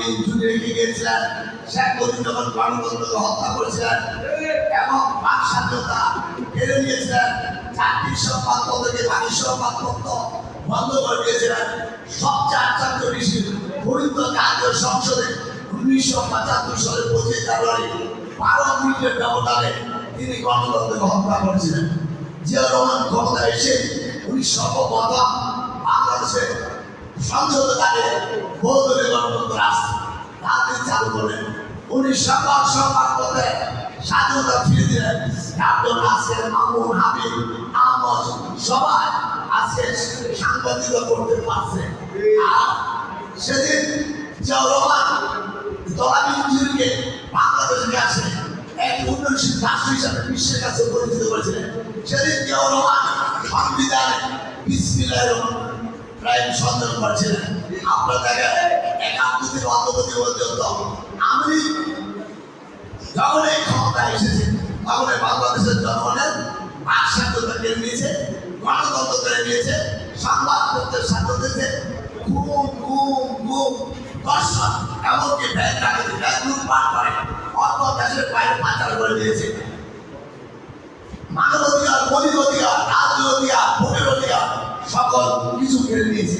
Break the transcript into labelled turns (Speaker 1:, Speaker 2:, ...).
Speaker 1: আপনি যুদ্ধে রেখে গিয়েছিলেন, শেখ মুজিব যখন গণতন্ত্রকে হত্যা করেছিলেন এবং বাক স্বাধীনতা কেড়ে নিয়েছিলেন, চাকরির সংবাদপত্র থেকে বাকি সংবাদপত্র বন্ধ করে দিয়েছিলেন, সবচেয়ে আশ্চর্য বিষয় ফরিদ জাতীয় সংসদে 1975 সালের 25 জানুয়ারি 12 মিনিটের ব্যবধানে তিনি গণতন্ত্রকে হত্যা করেছিলেন। জিয়াউর রহমান ক্ষমতা এসে উনি সর্বপ্রথম বাংলাদেশে সংসদে দাঁড়িয়ে বহুদলীয় গণতন্ত্র রাজনীতি চালু করলেন। উনি সকল সংবাদপত্রে স্বাধীনতা ফিরে দিলেন। আব্দুল নাসির, মামুন, হাবিব, আহমদ সবাই আজকে সাংবাদিকতা করতে পারছে। আর সেদিন জিয়াউর রহমান তলাবিহীনকে বাংলাদেশে নিয়ে আসে এক উন্নয়নশীল রাষ্ট্র হিসাবে বিশ্বের কাছে পরিচিত করেছিলেন। সেদিন জিয়াউর রহমান সংবিধানে বিসমিল্লাহির প্রায় সন্ধান করেছিলেন। আপনার দেখেন একাত্তর থেকে অন্তর্বর্তী পর্যন্ত আমি যখন এই ক্ষমতা এসেছে তখন বাংলাদেশের জনগণের বাক স্বাধীনতা কেড়ে নিয়েছে, গণতন্ত্র কেড়ে নিয়েছে, সংবাদপত্রের স্বাধীনতা দর্শন এমনকি ব্যাংক ডাকাতি, ব্যাংক লুটপাট করে অর্থ দেশের বাইরে পাচার করে দিয়েছে। মানব অধিকার, মৌলিক অধিকার, রাজ্য অধিকার, ভোটের অধিকার সকল কিছু কেড়ে নিয়েছে।